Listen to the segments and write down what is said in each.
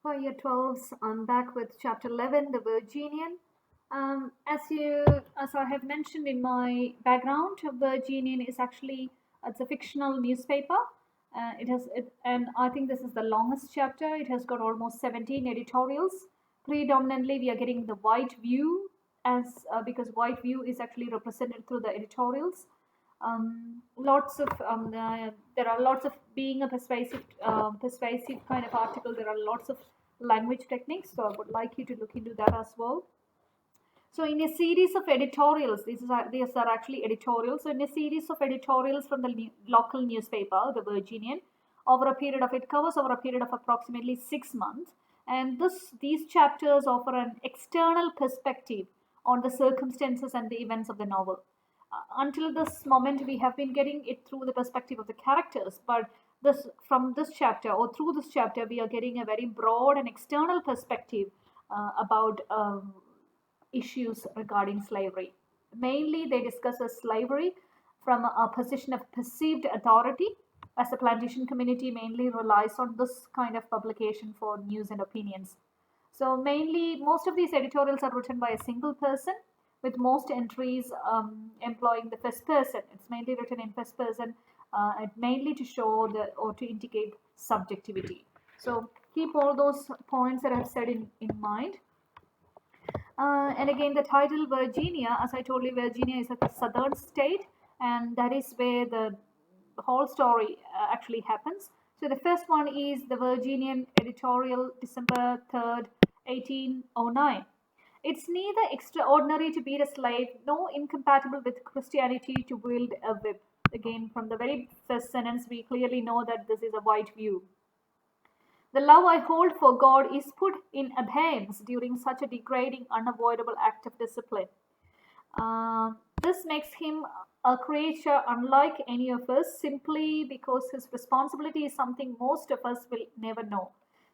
For year 12s, I'm back with chapter 11, the Virginian. As I have mentioned in my background, Virginian is actually it's a fictional newspaper. And I think this is the longest chapter. It has got almost 17 editorials. Predominantly, we are getting the white view as because white view is actually represented through the editorials. Lots of there are lots of being a persuasive kind of article. There are lots of language techniques, so I would like you to look into that as well. So in a series of editorials, these are actually editorials. So in a series of editorials from the local newspaper, the Virginian, over a period of it covers over a period of approximately 6 months, and these chapters offer an external perspective on the circumstances and the events of the novel. Until this moment, we have been getting it through the perspective of the characters, but from this chapter or through this chapter, we are getting a very broad and external perspective about issues regarding slavery. Mainly, they discuss slavery from a position of perceived authority, as the plantation community mainly relies on this kind of publication for news and opinions. So, mainly, most of these editorials are written by a single person, with most entries employing the first person. It's mainly written in first person, mainly to show or to indicate subjectivity. So, keep all those points that I've said in mind. And again, the title Virginia, as I told you, Virginia is a southern state, and that is where the whole story actually happens. So the first one is the Virginian editorial, December 3rd, 1809. It's neither extraordinary to beat a slave, nor incompatible with Christianity to wield a whip. Again, from the very first sentence, we clearly know that this is a white view. The love I hold for God is put in abeyance during such a degrading, unavoidable act of discipline. This makes him a creature unlike any of us simply because his responsibility is something most of us will never know.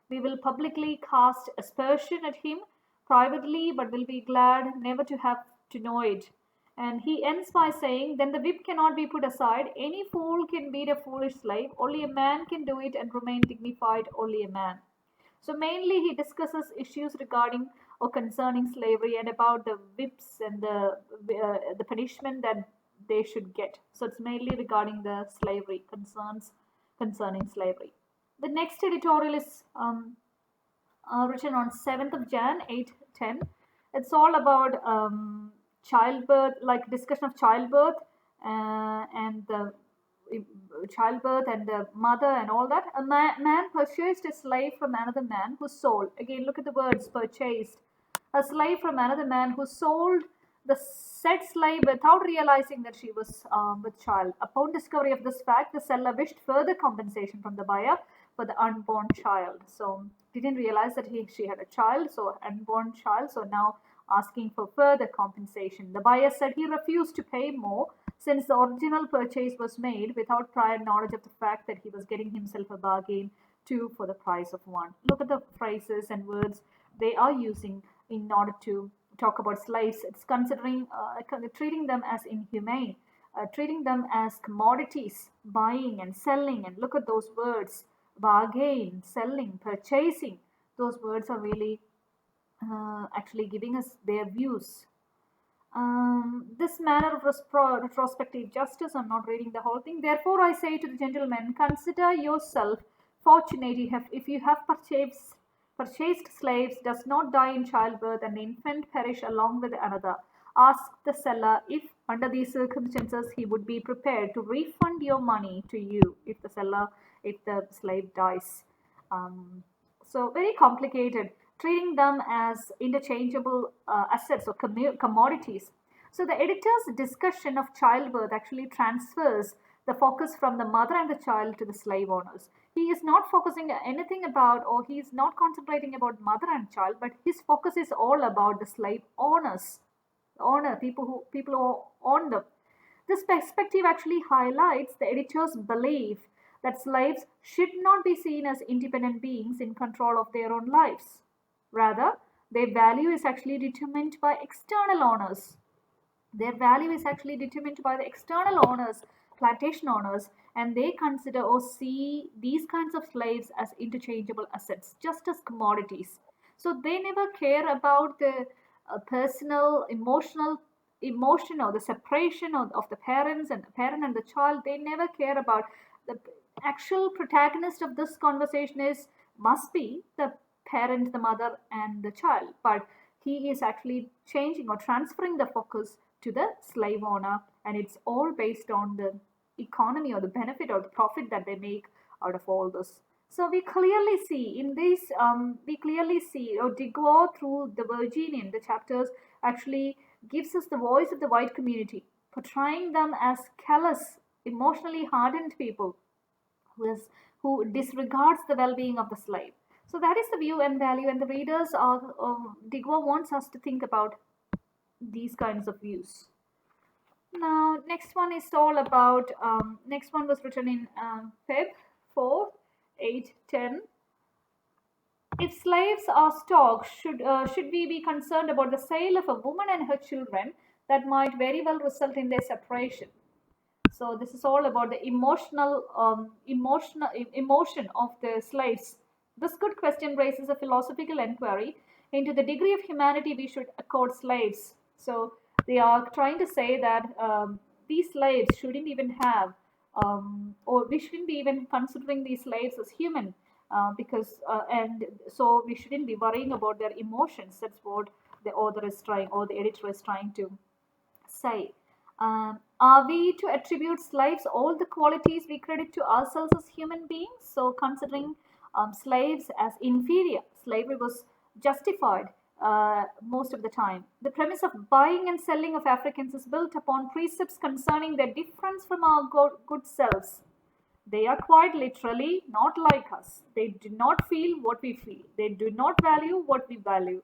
We will publicly cast aspersion at him privately, but will be glad never to have to know it. And he ends by saying, then the whip cannot be put aside. Any fool can beat a foolish slave. Only a man can do it and remain dignified, only a man. So mainly he discusses issues regarding or concerning slavery and about the whips and the punishment that they should get. So it's mainly regarding the slavery concerns concerning slavery. The next editorial is written on 7th of Jan 810. It's all about childbirth, like discussion of childbirth and the childbirth and the mother and all that. A man purchased a slave from another man who sold. Again, look at the words purchased. A slave from another man who sold the said slave without realizing that she was with child. Upon discovery of this fact, the seller wished further compensation from the buyer for the unborn child. So didn't realize that she had a child, so unborn child. So now asking for further compensation. The buyer said he refused to pay more since the original purchase was made without prior knowledge of the fact that he was getting himself a bargain two for the price of one. Look at the phrases and words they are using in order to talk about slaves. It's considering treating them as inhumane, treating them as commodities, buying and selling. And look at those words: bargain, selling, purchasing. Those words are really actually giving us their views. This manner of retrospective justice, I'm not reading the whole thing. Therefore, I say to the gentlemen, consider yourself fortunate if you have purchased slaves, does not die in childbirth, and the infant perish along with another. Ask the seller if, under these circumstances, he would be prepared to refund your money to you if the slave dies. Um, so very complicated, treating them as interchangeable assets or commodities. So the editor's discussion of childbirth actually transfers the focus from the mother and the child to the slave owners. He is not focusing anything about, or he is not concentrating about mother and child, but his focus is all about the slave owners, people who own them. This perspective actually highlights the editor's belief that slaves should not be seen as independent beings in control of their own lives. Rather, their value is actually determined by external owners. Their value is actually determined by the external owners, plantation owners, and they consider or see these kinds of slaves as interchangeable assets, just as commodities. So they never care about the personal, emotion or the separation of the parents and the parent and the child. They never care about the actual protagonist of this conversation is must be the parent, the mother, and the child. But he is actually changing or transferring the focus to the slave owner, and it's all based on the economy or the benefit or the profit that they make out of all this. So we clearly see in this, or Digor through the Virginian, the chapters actually gives us the voice of the white community, portraying them as callous, emotionally hardened people who disregards the well-being of the slave. So that is the view and value, and the readers are Digwa wants us to think about these kinds of views. Now, next one is all about. Next one was written in Feb 4, 8, 10. If slaves are stock, should we be concerned about the sale of a woman and her children that might very well result in their separation? So this is all about the emotion of the slaves. This good question raises a philosophical inquiry into the degree of humanity we should accord slaves. So they are trying to say that these slaves shouldn't even have, or we shouldn't be even considering these slaves as human, because and so we shouldn't be worrying about their emotions. That's what the author is trying, or the editor is trying to say. Are we to attribute slaves all the qualities we credit to ourselves as human beings? So, considering slaves as inferior, slavery was justified most of the time. The premise of buying and selling of Africans is built upon precepts concerning their difference from our good selves. They are quite literally not like us. They do not feel what we feel. They do not value what we value.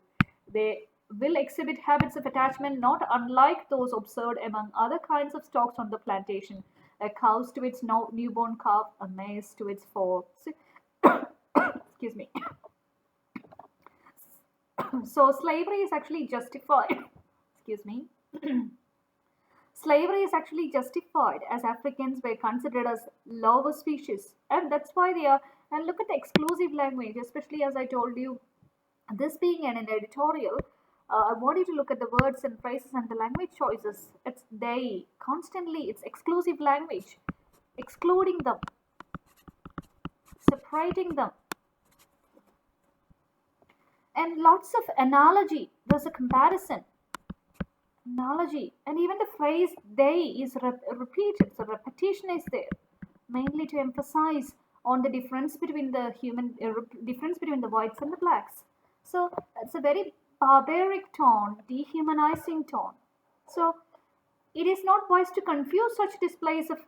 They will exhibit habits of attachment not unlike those observed among other kinds of stocks on the plantation, a cow to its newborn calf, a maize to its foal. Excuse me. So slavery is actually justified. Excuse me. Slavery is actually justified as Africans were considered as lower species, and that's why they are. And look at the exclusive language, especially as I told you, this being an editorial. I want you to look at the words and phrases and the language choices. It's they constantly. It's exclusive language, excluding them, separating them, and lots of analogy. There's a comparison analogy, and even the phrase they is repeated, so repetition is there, mainly to emphasize on the difference between the difference between the whites and the blacks. So it's a very barbaric tone, dehumanizing tone. So it is not wise to confuse such displays of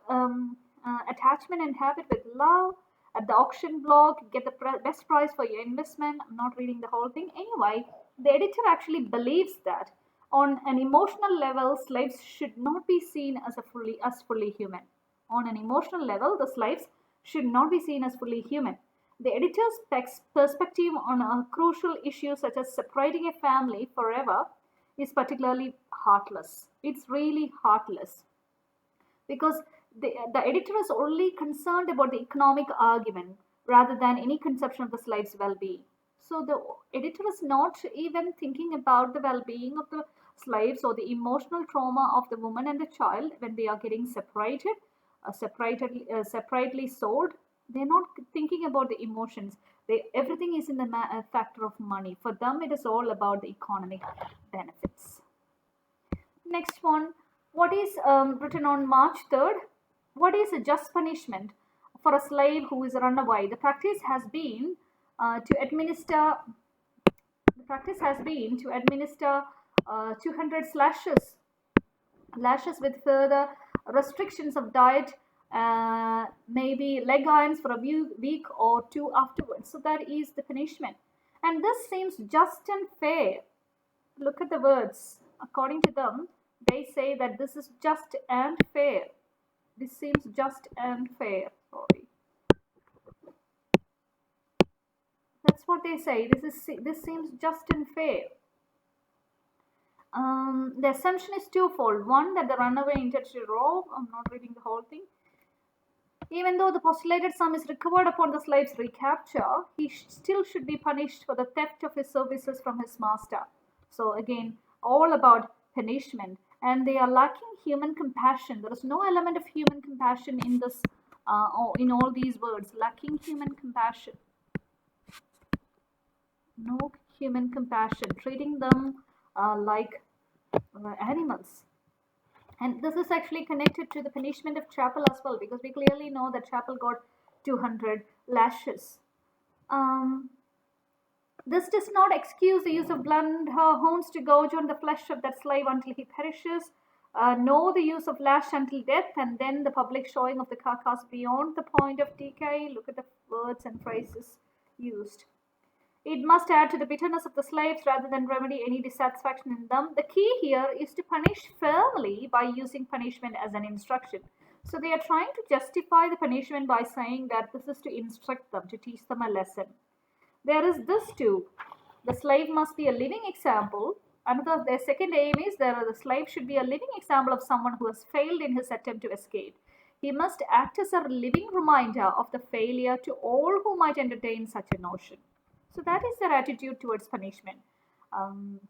attachment and habit with love. At the auction block, get the best price for your investment. I'm not reading the whole thing. Anyway, the editor actually believes that on an emotional level, slaves should not be seen as fully human. On an emotional level, the slaves should not be seen as fully human. The editor's perspective on a crucial issue such as separating a family forever is particularly heartless. It's really heartless because the editor is only concerned about the economic argument rather than any conception of the slave's well-being. So the editor is not even thinking about the well-being of the slaves or the emotional trauma of the woman and the child when they are getting separately sold. They're not thinking about the emotions. Everything is in the factor of money. For them, it is all about the economic benefits. Next one, what is written on March 3rd? What is a just punishment for a slave who is run away? The practice has been to administer. The practice has been to administer 200 lashes with further restrictions of diet, maybe leg irons for a week or two afterwards. So that is the punishment. And this seems just and fair. Look at the words. According to them, they say that this is just and fair. This seems just and fair. Sorry. That's what they say. This seems just and fair. The assumption is twofold. One, that the runaway intended to rob. I'm not reading the whole thing. Even though the postulated sum is recovered upon the slave's recapture, he still should be punished for the theft of his services from his master. So again, all about punishment. And they are lacking human compassion. There is no element of human compassion in this, in all these words. Lacking human compassion. No human compassion. Treating them like animals. And this is actually connected to the punishment of Chapel as well, because we clearly know that Chapel got 200 lashes. This does not excuse the use of blunt horns to gouge on the flesh of that slave until he perishes, nor the use of lash until death, and then the public showing of the carcass beyond the point of decay. Look at the words and phrases used. It must add to the bitterness of the slaves rather than remedy any dissatisfaction in them. The key here is to punish firmly by using punishment as an instruction. So they are trying to justify the punishment by saying that this is to instruct them, to teach them a lesson. There is this too. The slave must be a living example. Their second aim is that the slave should be a living example of someone who has failed in his attempt to escape. He must act as a living reminder of the failure to all who might entertain such a notion. So that is their attitude towards punishment. And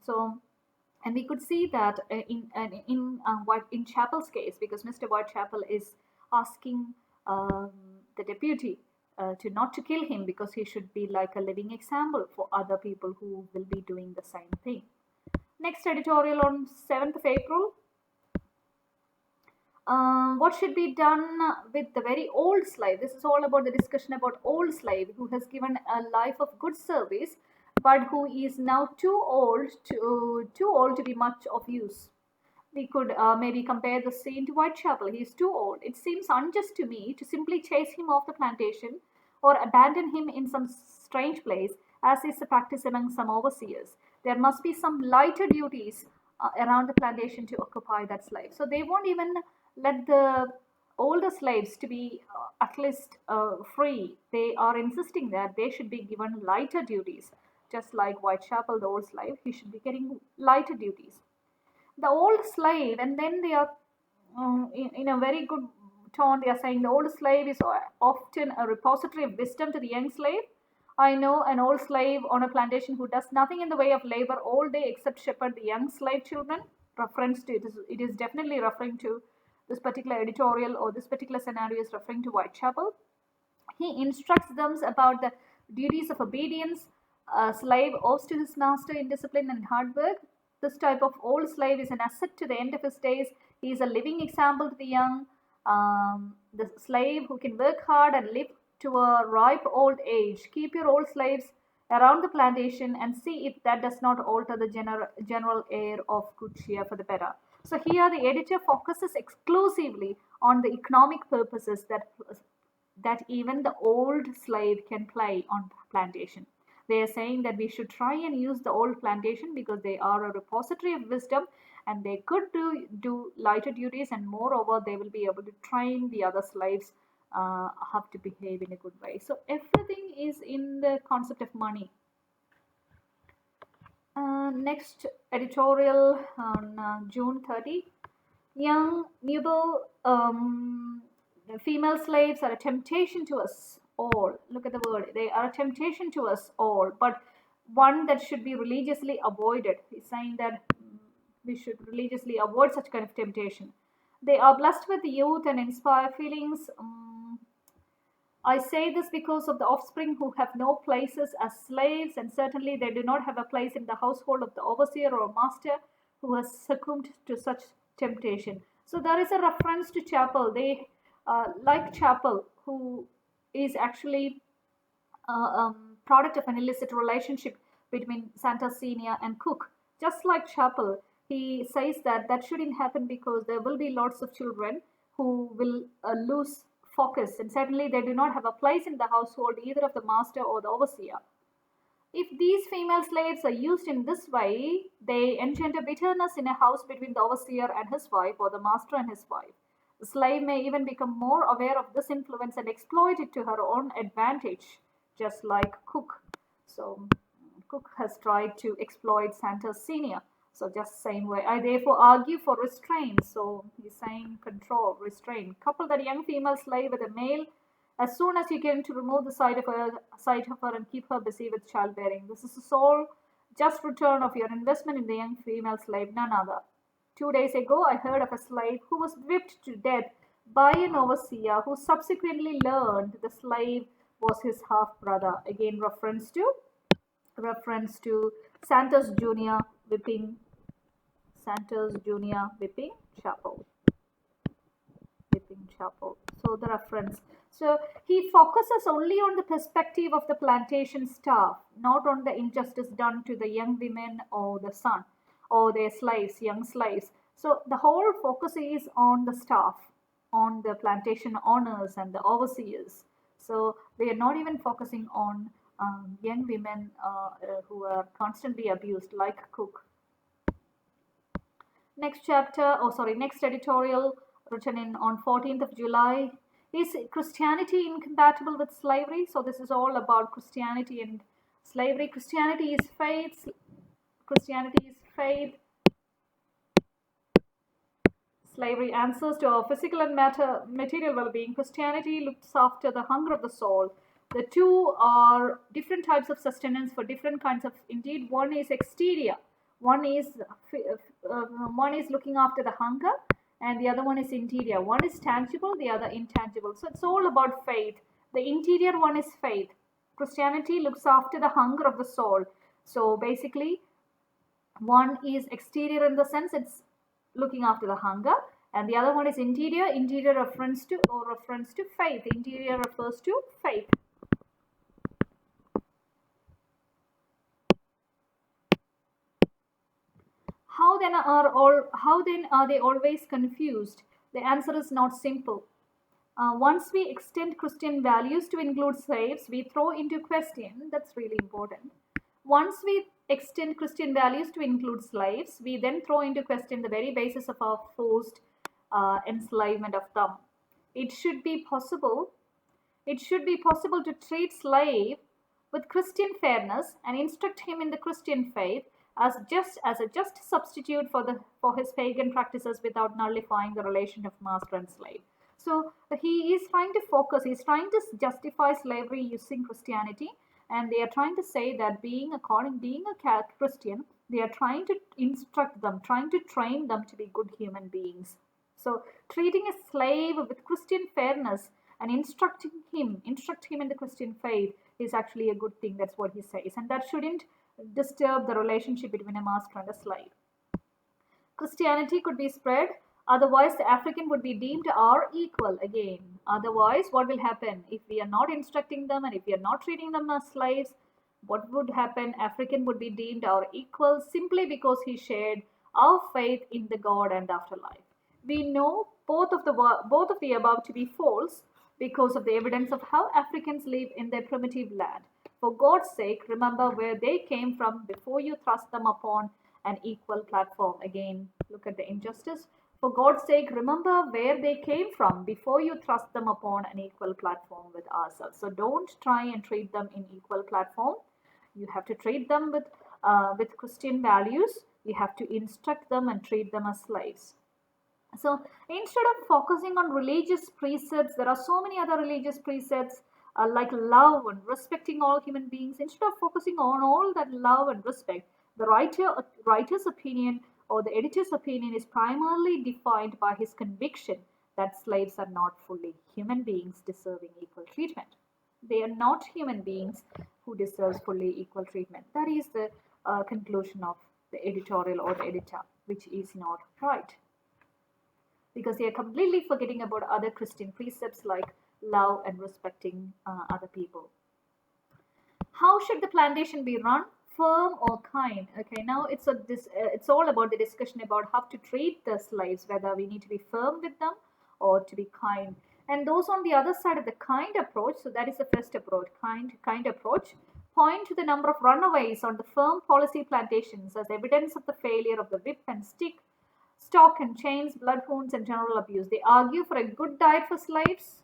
we could see that in Chapel's case, because Mr. Whitechapel is asking the deputy to not to kill him, because he should be like a living example for other people who will be doing the same thing. Next editorial on 7th of April. What should be done with the very old slave? This is all about the discussion about old slave who has given a life of good service, but who is now too old to be much of use. We could maybe compare the scene to Whitechapel. He is too old. It seems unjust to me to simply chase him off the plantation or abandon him in some strange place, as is the practice among some overseers. There must be some lighter duties around the plantation to occupy that slave. So they won't even let the older slaves to be at least free. They are insisting that they should be given lighter duties. Just like Whitechapel, the old slave, he should be getting lighter duties. The old slave, and then they are in a very good tone, they are saying the old slave is often a repository of wisdom to the young slave. I know an old slave on a plantation who does nothing in the way of labor all day except shepherd the young slave children. Reference to it is definitely referring to this particular editorial, or this particular scenario is referring to Whitechapel. He instructs them about the duties of obedience. A slave owes to his master in discipline and hard work. This type of old slave is an asset to the end of his days. He is a living example to the young. The slave who can work hard and live to a ripe old age. Keep your old slaves around the plantation and see if that does not alter the general air of good cheer for the better. So here the editor focuses exclusively on the economic purposes that even the old slave can play on plantation. They are saying that we should try and use the old plantation because they are a repository of wisdom, and they could do lighter duties, and moreover they will be able to train the other slaves how to behave in a good way. So everything is in the concept of money. Next editorial on June 30. Young, nubile female slaves are a temptation to us all. Look at the word. They are a temptation to us all, but one that should be religiously avoided. He's saying that we should religiously avoid such kind of temptation. They are blessed with youth and inspire feelings. I say this because of the offspring who have no places as slaves, and certainly they do not have a place in the household of the overseer or master who has succumbed to such temptation. So there is a reference to Chapel. They like Chapel, who is actually a product of an illicit relationship between Santa Senior and Cook. Just like Chapel, he says that that shouldn't happen because there will be lots of children who will lose focus, and certainly they do not have a place in the household either of the master or the overseer. If these female slaves are used in this way, they engender bitterness in a house between the overseer and his wife, or the master and his wife. The slave may even become more aware of this influence and exploit it to her own advantage, just like Cook. So Cook has tried to exploit Santa Senior. So just same way. I therefore argue for restraint. So he's saying control, restraint. Couple that young female slave with a male as soon as you can to remove the sight of her and keep her busy with childbearing. This is the sole just return of your investment in the young female slave, none other. 2 days ago, I heard of a slave who was whipped to death by an overseer who subsequently learned the slave was his half brother. Again, reference to Santos Jr. whipping Santos Jr. whipping chapel. So the reference. So he focuses only on the perspective of the plantation staff, not on the injustice done to the young women or the son or their slaves, young slaves. So the whole focus is on the staff, on the plantation owners and the overseers. So they are not even focusing on young women who are constantly abused, like Cook. Next editorial written in on 14th of July. Is Christianity incompatible with slavery? So this is all about Christianity and slavery. Christianity is faith. Slavery answers to our physical and material well-being. Christianity looks after the hunger of the soul. The two are different types of sustenance for different kinds of. Indeed, one is exterior. One is looking after the hunger, and the other one is interior. One is tangible, the other intangible. So it's all about faith. The interior one is faith. Christianity looks after the hunger of the soul. So basically, one is exterior in the sense it's looking after the hunger, and the other one is interior. Interior reference to faith. Interior refers to faith. How then are they always confused? The answer is not simple. Once we extend Christian values to include slaves, we throw into question, that's really important. Once we extend Christian values to include slaves, we then throw into question the very basis of our forced enslavement of them. It should be possible to treat slave with Christian fairness and instruct him in the Christian faith as a just substitute for his pagan practices without nullifying the relation of master and slave. So he is trying to focus, he's trying to justify slavery using Christianity, and they are trying to say that being a Christian, they are trying to instruct them, trying to train them to be good human beings. So treating a slave with Christian fairness and instruct him in the Christian faith is actually a good thing. That's what he says, and that shouldn't disturb the relationship between a master and a slave. Christianity could be spread, otherwise the African would be deemed our equal again. Otherwise, what will happen if we are not instructing them and if we are not treating them as slaves? What would happen? African would be deemed our equal simply because he shared our faith in the God and afterlife. We know both of the above to be false because of the evidence of how Africans live in their primitive land. For God's sake, remember where they came from before you thrust them upon an equal platform. Again, look at the injustice. For God's sake, remember where they came from before you thrust them upon an equal platform with ourselves. So don't try and treat them in equal platform. You have to treat them with Christian values. You have to instruct them and treat them as slaves. So instead of focusing on religious precepts, there are so many other religious precepts like love and respecting all human beings. Instead of focusing on all that love and respect, the writer's opinion or the editor's opinion is primarily defined by his conviction that slaves are not fully human beings deserving equal treatment. They are not human beings who deserve fully equal treatment. That is the conclusion of the editorial or the editor, which is not right, because they are completely forgetting about other Christian precepts like love and respecting other people. How should the plantation be run? Firm or kind? Okay, now it's all about the discussion about how to treat the slaves, whether we need to be firm with them or to be kind. And those on the other side of the kind approach, so that is the first approach, kind approach, point to the number of runaways on the firm policy plantations as evidence of the failure of the whip and stick, stock and chains, bloodhounds, and general abuse. They argue for a good diet for slaves,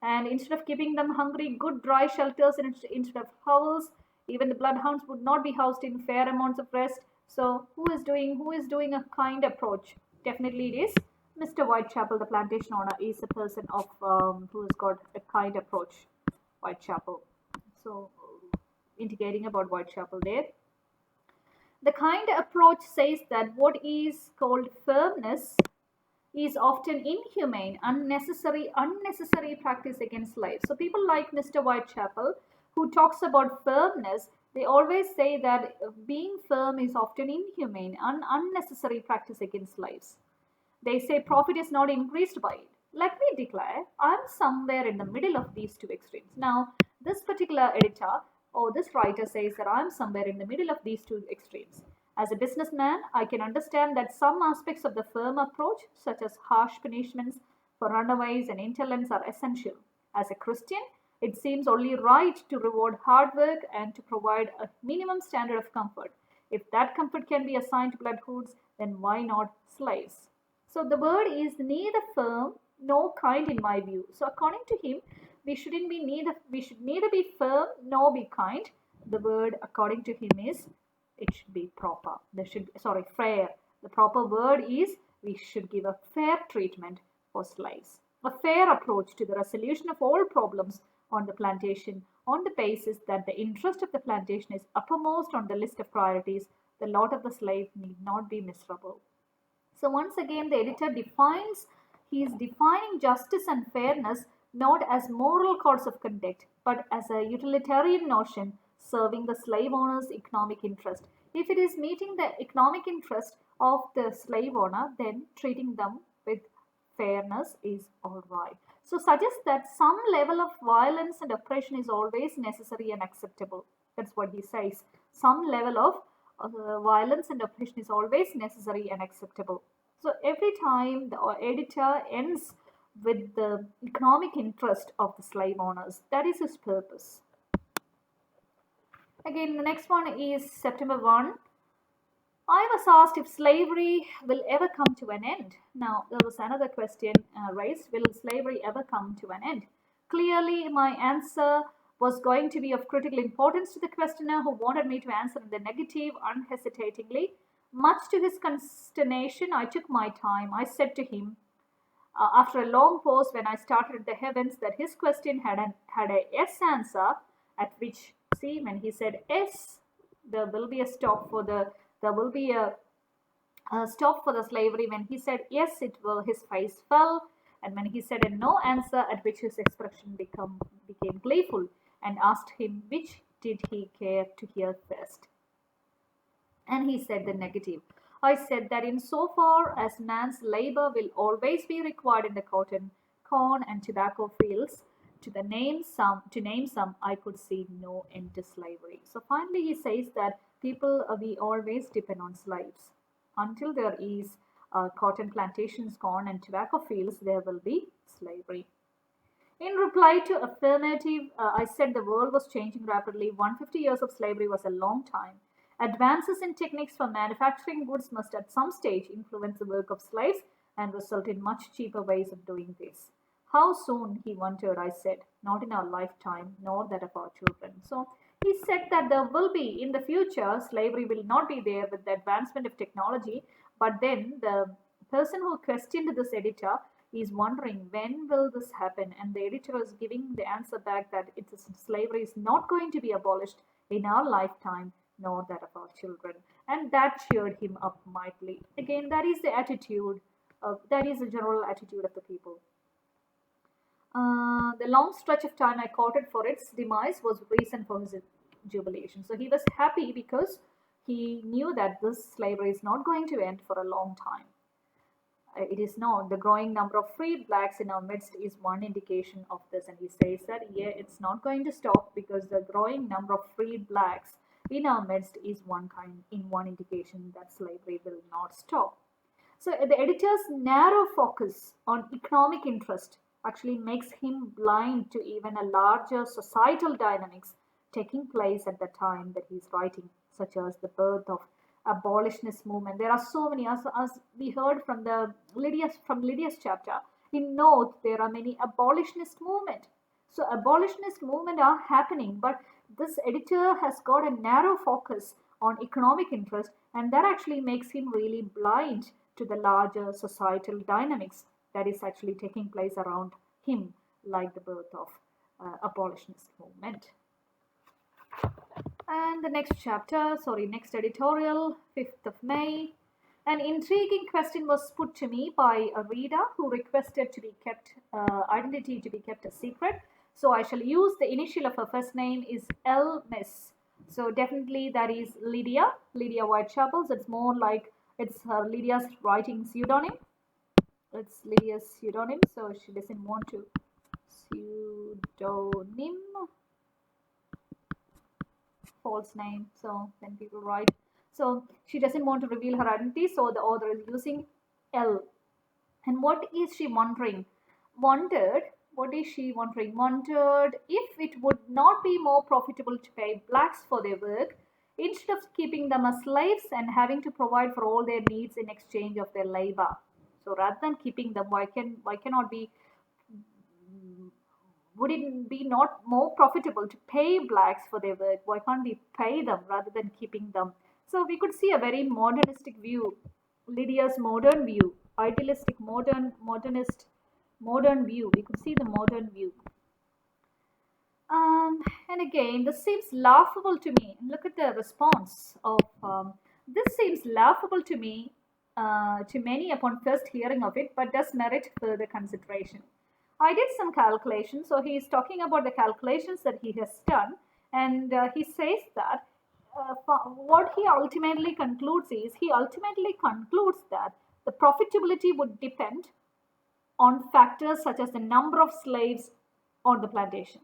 and instead of keeping them hungry, good dry shelters instead of hovels. Even the bloodhounds would not be housed in fair amounts of rest. So who is doing a kind approach? Definitely it is Mr. Whitechapel, the plantation owner, is a person of who has got a kind approach. Whitechapel. So indicating about Whitechapel there. The kind approach says that what is called firmness is often inhumane, unnecessary practice against life. So people like Mr. Whitechapel, who talks about firmness, they always say that being firm is often inhumane, unnecessary practice against lives. They say profit is not increased by it. Let me declare, I'm somewhere in the middle of these two extremes. Now, this particular editor or this writer says that I'm somewhere in the middle of these two extremes. As a businessman, I can understand that some aspects of the firm approach, such as harsh punishments for runaways and insolence, are essential. As a Christian, it seems only right to reward hard work and to provide a minimum standard of comfort. If that comfort can be assigned to bloodhoods, then why not slaves? So the word is neither firm nor kind in my view. So according to him, we should neither be firm nor be kind. The word according to him is it should be proper. Fair. The proper word is we should give a fair treatment for slaves. A fair approach to the resolution of all problems on the plantation on the basis that the interest of the plantation is uppermost on the list of priorities. The lot of the slave need not be miserable. So once again, the editor he is defining justice and fairness not as moral codes of conduct, but as a utilitarian notion serving the slave owner's economic interest. If it is meeting the economic interest of the slave owner, then treating them with fairness is all right. So suggests that some level of violence and oppression is always necessary and acceptable. That's what he says. Some level of violence and oppression is always necessary and acceptable. So every time the editor ends with the economic interest of the slave owners, that is his purpose. Again, the next one is September 1. I was asked if slavery will ever come to an end. Now, there was another question raised. Will slavery ever come to an end? Clearly, my answer was going to be of critical importance to the questioner who wanted me to answer in the negative unhesitatingly. Much to his consternation, I took my time. I said to him, after a long pause when I started the heavens, that his question had a yes answer, at which, see, when he said yes, there will be a stop for the there will be a stop for the slavery. When he said yes, it will, his face fell, and when he said a no answer, at which his expression became gleeful, and asked him which did he care to hear first. And he said the negative. I said that in so far as man's labor will always be required in the cotton, corn, and tobacco fields, to name some, I could see no end to slavery. So finally, he says that people we always depend on slaves until there is cotton plantations, corn, and tobacco fields. There will be slavery. In reply to affirmative, I said the world was changing rapidly. 150 years of slavery was a long time. Advances in techniques for manufacturing goods must at some stage influence the work of slaves and result in much cheaper ways of doing this. How soon, he wondered, I said. Not in our lifetime, nor that of our children. So he said that there will be, in the future, slavery will not be there with the advancement of technology. But then the person who questioned this editor is wondering when will this happen, and the editor is giving the answer back that slavery is not going to be abolished in our lifetime nor that of our children, and that cheered him up mightily. Again, that is the attitude that is the general attitude of the people. The long stretch of time I quoted for its demise was reason for his jubilation. So he was happy because he knew that this slavery is not going to end for a long time. It is not. The growing number of freed blacks in our midst is one indication of this. And he says that, yeah, it's not going to stop because the growing number of freed blacks in our midst is one indication that slavery will not stop. So the editor's narrow focus on economic interest actually makes him blind to even a larger societal dynamics taking place at the time that he's writing, such as the birth of abolitionist movement. There are so many, as we heard from the Lydias chapter. In North, there are many abolitionist movement. So abolitionist movement are happening, but this editor has got a narrow focus on economic interest, and that actually makes him really blind to the larger societal dynamics that is actually taking place around him, like the birth of abolitionist movement. And the next editorial, 5th of May. An intriguing question was put to me by a reader who requested to be kept identity to be kept a secret. So I shall use the initial of her first name is L. Miss. So definitely that is Lydia Whitechapel. So it's more like it's her Lydia's writing pseudonym. It's Lydia's pseudonym. So she doesn't want to pseudonym, false name. So when people write, so she doesn't want to reveal her identity. So the author is using L. And what is she wondering? What is she wondering? Wondered if it would not be more profitable to pay blacks for their work instead of keeping them as slaves and having to provide for all their needs in exchange of their labor. So rather than keeping them, why cannot be would it be not more profitable to pay blacks for their work? Why can't we pay them rather than keeping them? So we could see a very modernistic view, Lydia's modern view, idealistic modern view. We could see the modern view. And again, this seems laughable to me. Look at the response of this seems laughable to me, to many upon first hearing of it, but does merit further consideration. I did some calculations. So he is talking about the calculations that he has done, and he says that what he ultimately concludes that the profitability would depend on factors such as the number of slaves on the plantation.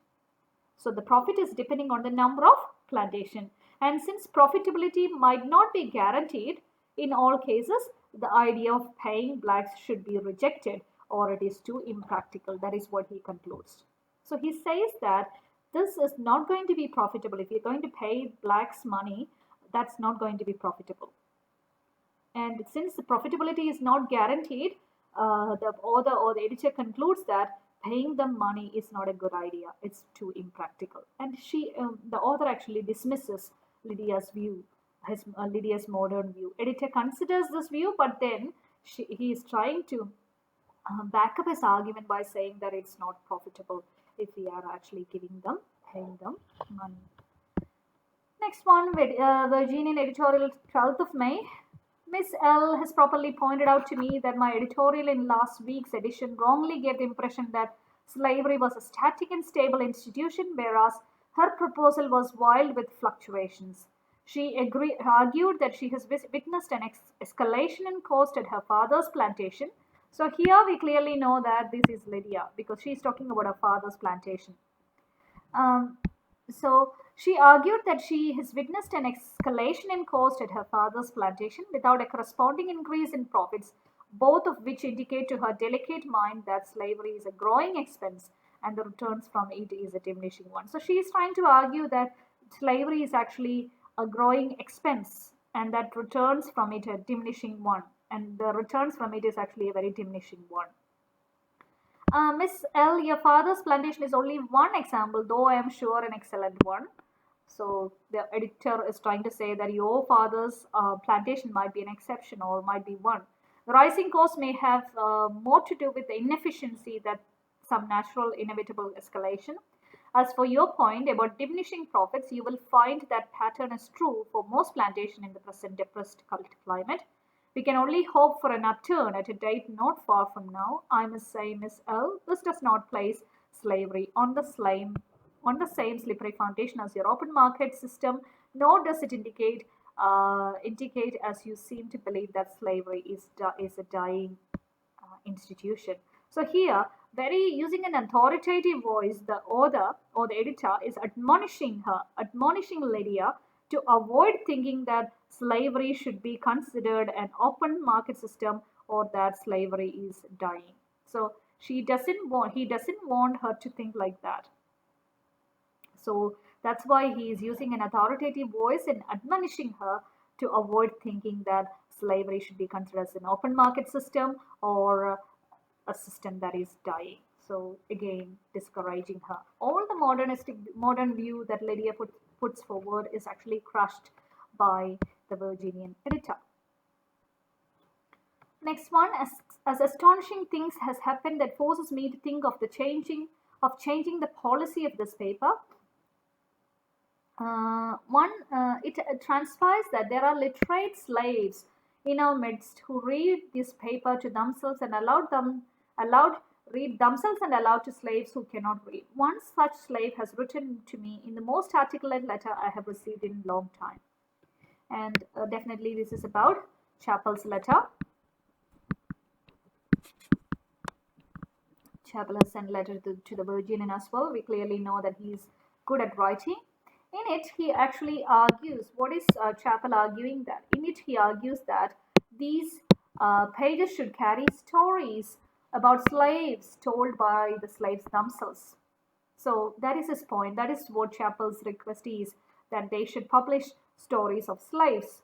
So the profit is depending on the number of plantation. And since profitability might not be guaranteed in all cases, the idea of paying blacks should be rejected or it is too impractical. That is what he concludes. So he says that this is not going to be profitable. If you're going to pay blacks money, that's not going to be profitable. And since the profitability is not guaranteed, the author or the editor concludes that paying them money is not a good idea. It's too impractical. And the author actually dismisses Lydia's view, Lydia's modern view. Editor considers this view, but then he is trying to back up his argument by saying that it's not profitable if we are actually paying them money. Next one, Virginian Editorial, 12th of May. Miss L has properly pointed out to me that my editorial in last week's edition wrongly gave the impression that slavery was a static and stable institution, whereas her proposal was wild with fluctuations. She argued that she has witnessed an escalation in cost at her father's plantation. So here we clearly know that this is Lydia because she is talking about her father's plantation. So she argued that she has witnessed an escalation in cost at her father's plantation without a corresponding increase in profits, both of which indicate to her delicate mind that slavery is a growing expense and the returns from it is a diminishing one. So she is trying to argue that slavery is actually a growing expense and that returns from it a diminishing one, and the returns from it is actually a very diminishing one. Miss L, your father's plantation is only one example, though I am sure an excellent one. So the editor is trying to say that your father's plantation might be an exception or might be one. The rising cost may have more to do with the inefficiency that some natural inevitable escalation. As for your point about diminishing profits, you will find that pattern is true for most plantation in the present depressed climate. We can only hope for an upturn at a date not far from now. I must say, Miss L, this does not place slavery on the same slippery foundation as your open market system, nor does it indicate as you seem to believe that slavery is a dying institution. So here, very using an authoritative voice, the author or the editor is admonishing Lydia to avoid thinking that slavery should be considered an open market system or that slavery is dying. So he doesn't want her to think like that. So that's why he is using an authoritative voice and admonishing her to avoid thinking that slavery should be considered as an open market system or a system that is dying. So again, discouraging her. All the modern view that Lydia puts forward is actually crushed by the Virginian editor. Next one, as astonishing things has happened that forces me to think of changing the policy of this paper. It transpires that there are literate slaves in our midst who read this paper to themselves and allowed read themselves and allowed to slaves who cannot read. One such slave has written to me in the most articulate letter I have received in a long time. And definitely this is about Chappell's letter. Chappell has sent a letter to the Virginian as well. We clearly know that he is good at writing. In it, he actually argues, what is Chappell arguing that? In it, he argues that these pages should carry stories about slaves told by the slaves themselves. So that is his point. That is what Chappell's request is, that they should publish stories of slaves.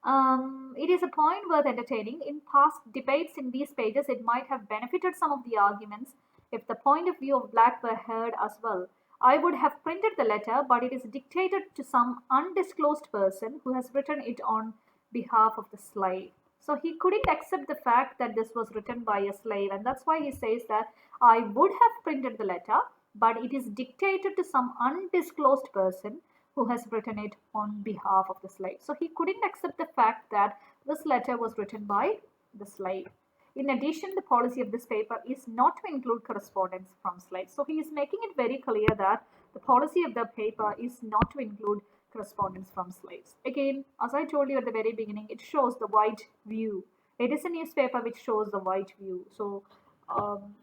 It is a point worth entertaining. In past debates in these pages, it might have benefited some of the arguments if the point of view of black were heard as well. I would have printed the letter, but it is dictated to some undisclosed person who has written it on behalf of the slave. So he couldn't accept the fact that this was written by a slave, and that's why he says that I would have printed the letter, but it is dictated to some undisclosed person who has written it on behalf of the slave. So he couldn't accept the fact that this letter was written by the slave. In addition, the policy of this paper is not to include correspondence from slaves. So he is making it very clear that the policy of the paper is not to include correspondence from slaves. Again, as I told you at the very beginning, it shows the white view. It is a newspaper which shows the white view. So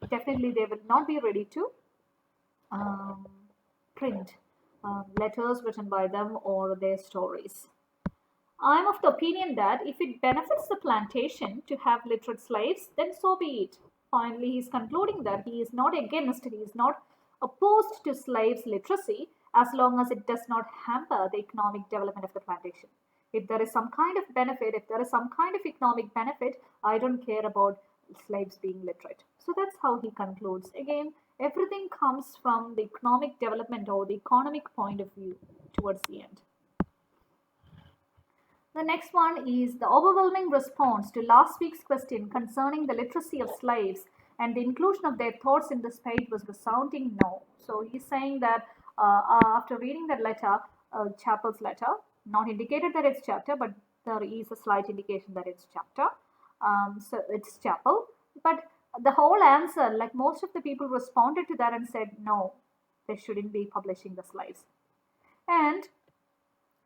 definitely they will not be ready to print letters written by them or their stories. I am of the opinion that if it benefits the plantation to have literate slaves, then so be it. Finally, he is concluding that he is not opposed to slaves' literacy as long as it does not hamper the economic development of the plantation. If there is some kind of benefit, if there is some kind of economic benefit, I don't care about slaves being literate. So that's how he concludes. Again, everything comes from the economic development or the economic point of view towards the end. The next one is the overwhelming response to last week's question concerning the literacy of slaves and the inclusion of their thoughts in this page was resounding no. So he's saying that after reading that letter, Chappell's letter, not indicated that it's chapter, but there is a slight indication that it's chapter. So it's Chappell. But the whole answer, like most of the people responded to that and said, no, they shouldn't be publishing the slaves. And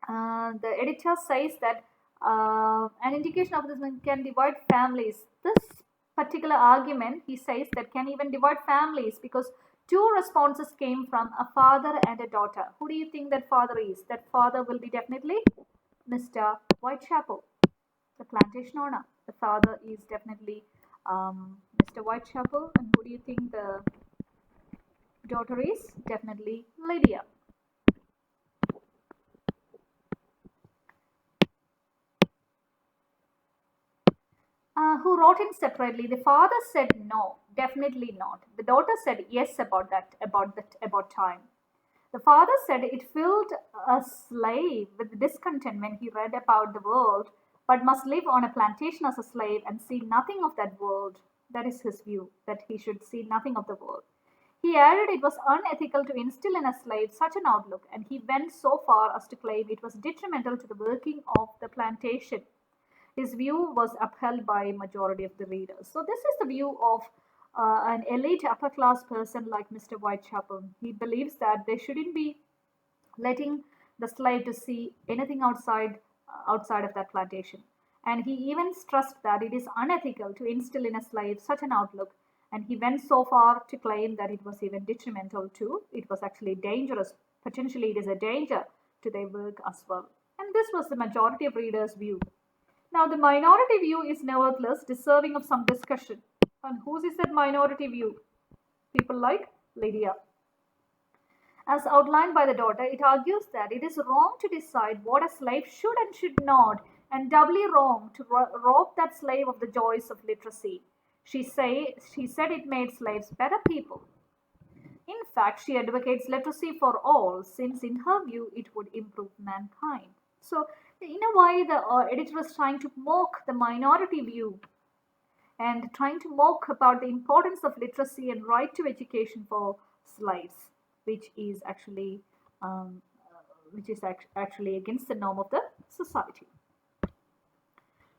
the editor says that an indication of this can divide families. This particular argument, he says, that can even divide families because two responses came from a father and a daughter. Who do you think that father is? That father will be definitely Mr. Whitechapel, the plantation owner. The father is definitely Mr. Whitechapel. And who do you think the daughter is? Definitely Lydia. Who wrote in separately. The father said no, definitely not. The daughter said yes about time. The father said it filled a slave with discontent when he read about the world, but must live on a plantation as a slave and see nothing of that world. That is his view, that he should see nothing of the world. He added it was unethical to instill in a slave such an outlook, and he went so far as to claim it was detrimental to the working of the plantation. His view was upheld by a majority of the readers. So this is the view of an elite upper class person like Mr. Whitechapel. He believes that they shouldn't be letting the slave to see anything outside of that plantation. And he even stressed that it is unethical to instill in a slave such an outlook. And he went so far to claim that it was even detrimental to, it was actually dangerous. Potentially it is a danger to their work as well. And this was the majority of readers' view. Now, the minority view is nevertheless deserving of some discussion. And whose is that minority view? People like Lydia. As outlined by the daughter, it argues that it is wrong to decide what a slave should and should not, and doubly wrong to rob that slave of the joys of literacy. She said it made slaves better people. In fact, she advocates literacy for all, since in her view it would improve mankind. So in a way, the editor is trying to mock the minority view and trying to mock about the importance of literacy and right to education for slaves, which is actually actually against the norm of the society.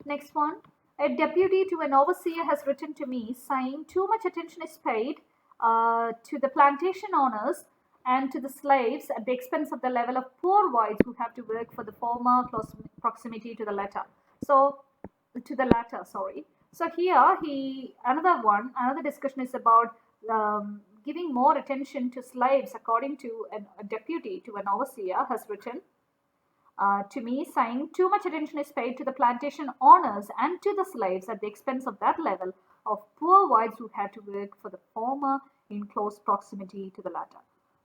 Next one. A deputy to an overseer has written to me saying too much attention is paid to the plantation owners and to the slaves at the expense of the level of poor whites who have to work for the former close proximity to the latter. So, to the latter, sorry. So here, another discussion is about giving more attention to slaves, according to a deputy to an overseer has written to me, saying too much attention is paid to the plantation owners and to the slaves at the expense of that level of poor whites who had to work for the former in close proximity to the latter.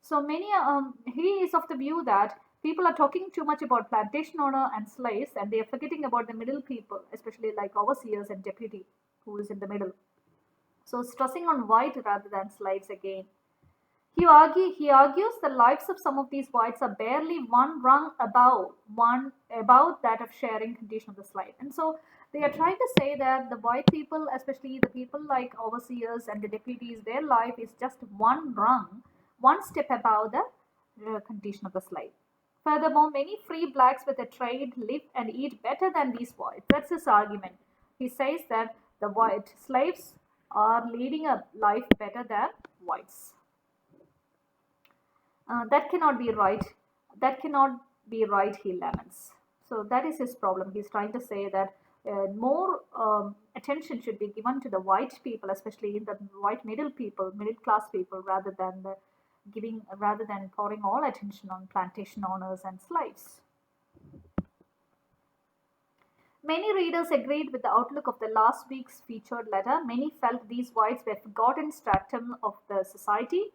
So he is of the view that people are talking too much about plantation owner and slaves, and they are forgetting about the middle people, especially like overseers and deputy, who is in the middle. So stressing on white rather than slaves again. He argues the lives of some of these whites are barely one rung above that of sharing condition of the slave. And so they are trying to say that the white people, especially the people like overseers and the deputies, their life is just one rung, one step above the condition of the slave. Furthermore, many free blacks with a trade live and eat better than these whites. That's his argument. He says that the white slaves are leading a life better than whites. That cannot be right. That cannot be right, he laments. So that is his problem. He's trying to say that more attention should be given to the white people, especially the white middle class people, rather than pouring all attention on plantation owners and slaves. Many readers agreed with the outlook of the last week's featured letter. Many felt these whites were forgotten stratum of the society.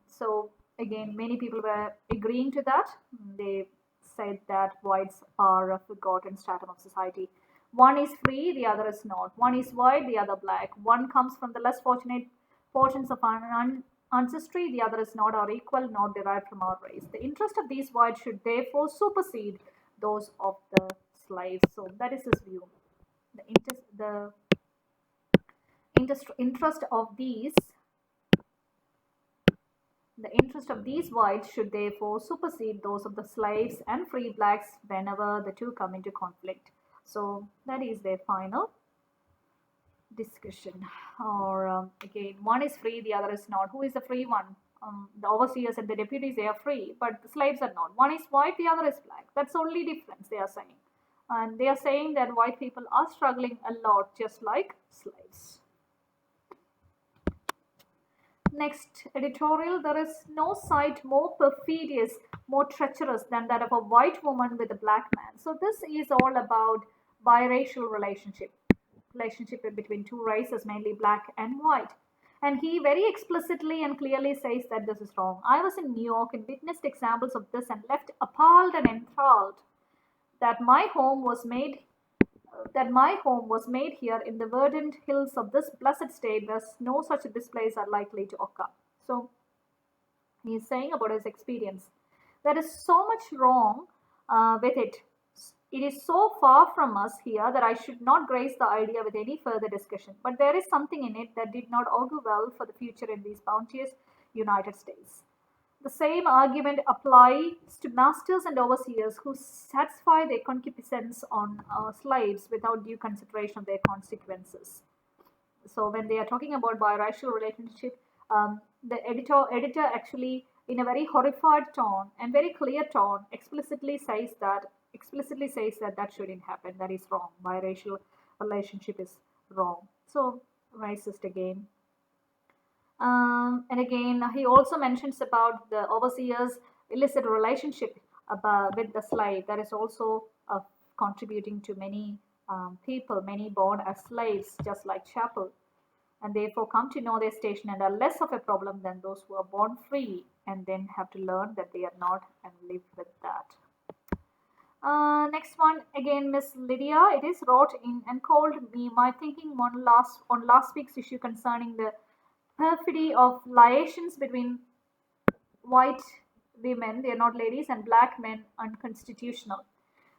So again, many people were agreeing to that. They said that whites are a forgotten stratum of society. One is free, the other is not. One is white, the other black. One comes from the less fortunate portions of ancestry, the other is not our equal, not derived from our race. The interest of these whites should therefore supersede those of the slaves. So that is his view. The interest of these the interest of these whites should therefore supersede those of the slaves and free blacks whenever the two come into conflict. So that is their final discussion. Or again, one is free, the other is not. Who is the free one? The overseers and the deputies, they are free, but the slaves are not. One is white, the other is black. That's the only difference they are saying. And they are saying that white people are struggling a lot, just like slaves. Next editorial, there is no sight more perfidious, more treacherous than that of a white woman with a black man. So this is all about biracial relationship between two races, mainly black and white. And he very explicitly and clearly says that this is wrong. I was in New York and witnessed examples of this and left appalled and enthralled that my home was made here in the verdant hills of this blessed state where no such displays are likely to occur. So he is saying about his experience. There is so much wrong with it. It is so far from us here that I should not grace the idea with any further discussion. But there is something in it that did not augur well for the future in these bounteous United States. The same argument applies to masters and overseers who satisfy their concupiscence on slaves without due consideration of their consequences. So when they are talking about biracial relationship, the editor actually, in a very horrified tone and very clear tone, explicitly says that that shouldn't happen. That is wrong. Biracial relationship is wrong. So racist again. And again, he also mentions about the overseer's illicit relationship with the slave. That is also contributing to many people, many born as slaves, just like Chapel, and therefore come to know their station and are less of a problem than those who are born free and then have to learn that they are not and live with that. Next one, again, Miss Lydia. It is wrote in and called me my thinking on last week's issue concerning the perfidy of liaisons between white women, they are not ladies, and black men unconstitutional.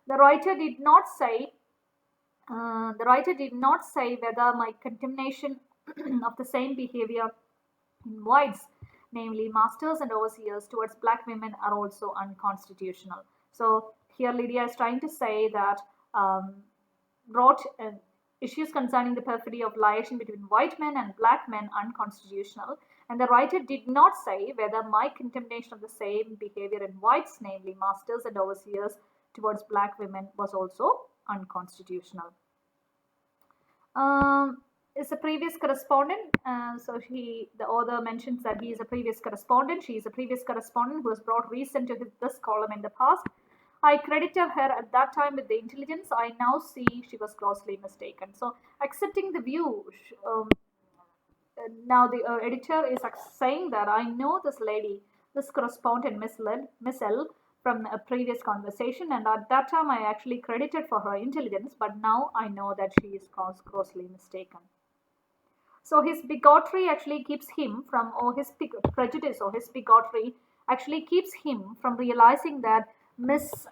The writer did not say whether my condemnation of the same behavior in whites, namely masters and overseers, towards black women are also unconstitutional. So here Lydia is trying to say that brought issues concerning the perfidy of liaison between white men and black men unconstitutional, and the writer did not say whether my condemnation of the same behavior in whites, namely masters and overseers, towards black women was also unconstitutional. Is a previous correspondent. The author mentions that he is a previous correspondent. She is a previous correspondent who has brought reason to this column in the past. I credited her at that time with the intelligence. I now see she was grossly mistaken. So, accepting the view, now the editor is saying that I know this lady, this correspondent, Miss L, from a previous conversation, and at that time I actually credited for her intelligence, but now I know that she is grossly mistaken. So his bigotry actually keeps him from, or his prejudice or his bigotry actually keeps him from realizing that Miss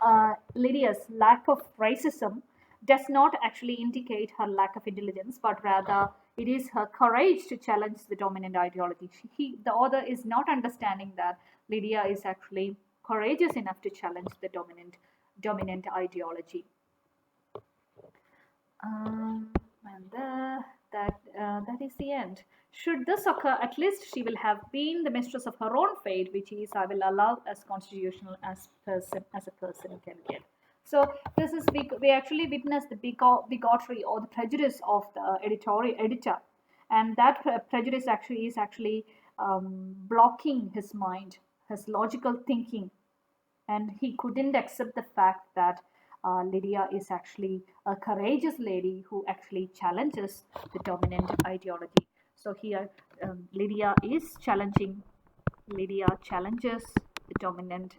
Lydia's lack of racism does not actually indicate her lack of intelligence, but rather it is her courage to challenge the dominant ideology. The author is not understanding that Lydia is actually courageous enough to challenge the dominant ideology. That is the end. Should this occur, at least she will have been the mistress of her own fate, which is I will allow as constitutional as a person can get. So this is we actually witness the bigotry or the prejudice of the editor, and that prejudice actually is blocking his mind, his logical thinking, and he couldn't accept the fact that Lydia is actually a courageous lady who actually challenges the dominant ideology. So here Lydia challenges the dominant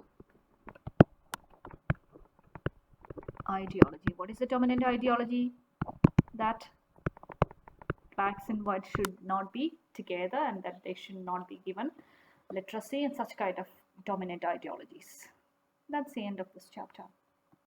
ideology. What is the dominant ideology? That blacks and whites should not be together and that they should not be given literacy and such kind of dominant ideologies. That's the end of this chapter.